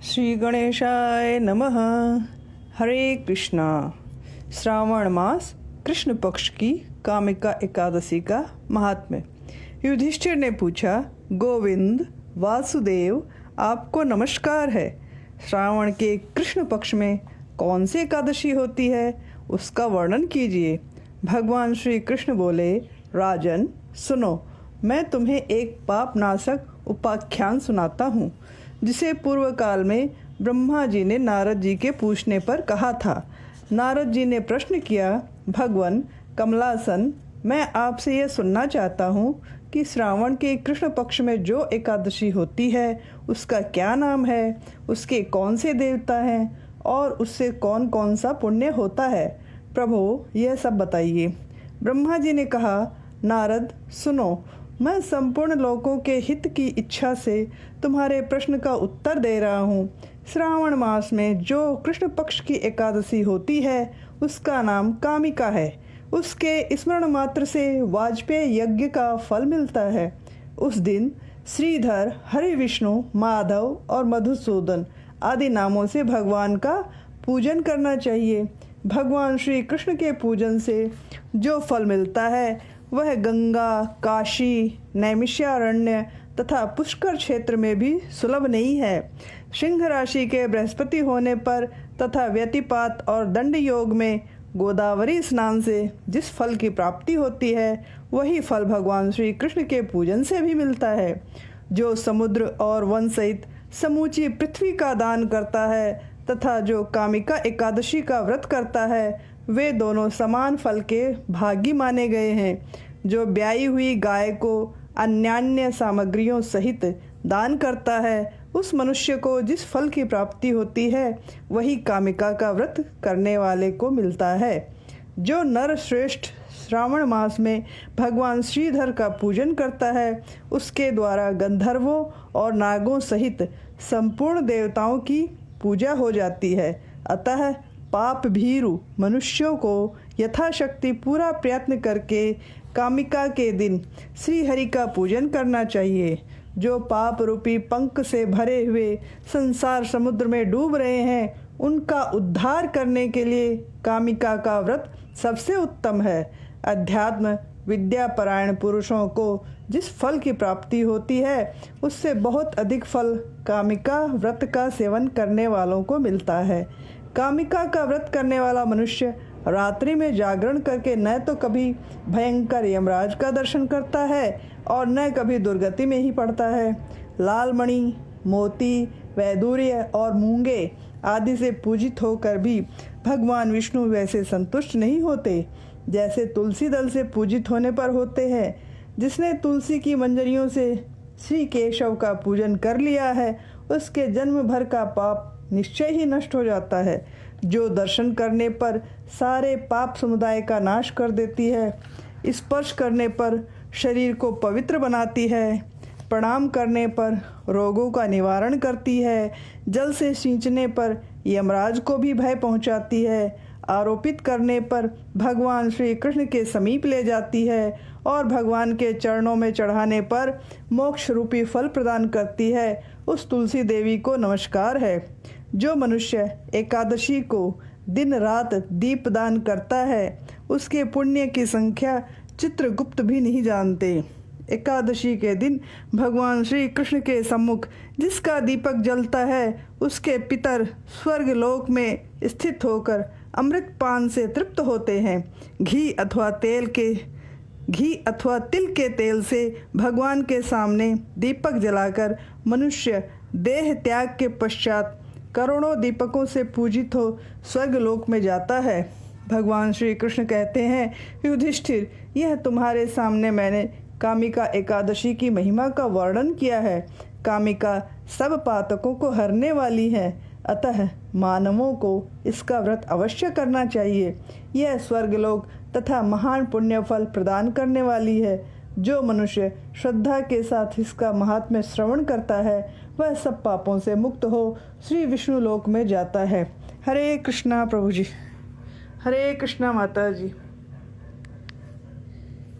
श्री गणेशाय नमः। हरे कृष्णा। श्रावण मास कृष्ण पक्ष की कामिका एकादशी का महात्म्य। युधिष्ठिर ने पूछा, गोविंद वासुदेव, आपको नमस्कार है। श्रावण के कृष्ण पक्ष में कौन सी एकादशी होती है, उसका वर्णन कीजिए। भगवान श्री कृष्ण बोले, राजन सुनो, मैं तुम्हें एक पाप नाशक उपाख्यान सुनाता हूँ, जिसे पूर्व काल में ब्रह्मा जी ने नारद जी के पूछने पर कहा था। नारद जी ने प्रश्न किया, भगवान कमलासन, मैं आपसे यह सुनना चाहता हूँ कि श्रावण के कृष्ण पक्ष में जो एकादशी होती है उसका क्या नाम है, उसके कौन से देवता हैं और उससे कौन कौन सा पुण्य होता है। प्रभु यह सब बताइए। ब्रह्मा जी ने कहा, नारद सुनो, मैं संपूर्ण लोकों के हित की इच्छा से तुम्हारे प्रश्न का उत्तर दे रहा हूँ। श्रावण मास में जो कृष्ण पक्ष की एकादशी होती है उसका नाम कामिका है। उसके स्मरण मात्र से वाजपेय यज्ञ का फल मिलता है। उस दिन श्रीधर, हरि विष्णु, माधव और मधुसूदन आदि नामों से भगवान का पूजन करना चाहिए। भगवान श्री कृष्ण के पूजन से जो फल मिलता है वह गंगा, काशी, नैमिषारण्य तथा पुष्कर क्षेत्र में भी सुलभ नहीं है। सिंह राशि के बृहस्पति होने पर तथा व्यतिपात और दंड योग में गोदावरी स्नान से जिस फल की प्राप्ति होती है वही फल भगवान श्री कृष्ण के पूजन से भी मिलता है। जो समुद्र और वन सहित समूची पृथ्वी का दान करता है तथा जो कामिका एकादशी का व्रत करता है, वे दोनों समान फल के भागी माने गए हैं। जो ब्याई हुई गाय को अन्यान्य सामग्रियों सहित दान करता है, उस मनुष्य को जिस फल की प्राप्ति होती है वही कामिका का व्रत करने वाले को मिलता है। जो नर श्रेष्ठ श्रावण मास में भगवान श्रीधर का पूजन करता है, उसके द्वारा गंधर्वों और नागों सहित संपूर्ण देवताओं की पूजा हो जाती है। अतः पाप भीरु मनुष्यों को यथाशक्ति पूरा प्रयत्न करके कामिका के दिन श्री हरि का पूजन करना चाहिए। जो पाप रूपी पंख से भरे हुए संसार समुद्र में डूब रहे हैं, उनका उद्धार करने के लिए कामिका का व्रत सबसे उत्तम है। अध्यात्म विद्या परायण पुरुषों को जिस फल की प्राप्ति होती है उससे बहुत अधिक फल कामिका व्रत का सेवन करने वालों को मिलता है। कामिका का व्रत करने वाला मनुष्य रात्रि में जागरण करके न तो कभी भयंकर यमराज का दर्शन करता है और न कभी दुर्गति में ही पड़ता है। लाल मणि, मोती, वैदूर्य और मूंगे आदि से पूजित होकर भी भगवान विष्णु वैसे संतुष्ट नहीं होते जैसे तुलसी दल से पूजित होने पर होते हैं। जिसने तुलसी की मंजरियों से श्री केशव का पूजन कर लिया है, उसके जन्म भर का पाप निश्चय ही नष्ट हो जाता है। जो दर्शन करने पर सारे पाप समुदाय का नाश कर देती है, स्पर्श करने पर शरीर को पवित्र बनाती है, प्रणाम करने पर रोगों का निवारण करती है, जल से सींचने पर यमराज को भी भय पहुंचाती है, आरोपित करने पर भगवान श्री कृष्ण के समीप ले जाती है और भगवान के चरणों में चढ़ाने पर मोक्ष रूपी फल प्रदान करती है, उस तुलसी देवी को नमस्कार है। जो मनुष्य एकादशी को दिन रात दीपदान करता है, उसके पुण्य की संख्या चित्रगुप्त भी नहीं जानते। एकादशी के दिन भगवान श्री कृष्ण के सम्मुख जिसका दीपक जलता है, उसके पितर स्वर्ग लोक में स्थित होकर अमृत पान से तृप्त होते हैं। घी अथवा तिल के तेल से भगवान के सामने दीपक जलाकर मनुष्य देह त्याग के पश्चात करोड़ों दीपकों से पूजित हो स्वर्ग लोक में जाता है। भगवान श्री कृष्ण कहते हैं, युधिष्ठिर, यह तुम्हारे सामने मैंने कामिका एकादशी की महिमा का वर्णन किया है। कामिका सब पातकों को हरने वाली है, अतः मानवों को इसका व्रत अवश्य करना चाहिए। यह स्वर्गलोक तथा महान पुण्य फल प्रदान करने वाली है। जो मनुष्य श्रद्धा के साथ इसका महात्म्य श्रवण करता है, वह सब पापों से मुक्त हो श्री विष्णु लोक में जाता है। हरे कृष्णा प्रभु जी। हरे कृष्णा माता जी।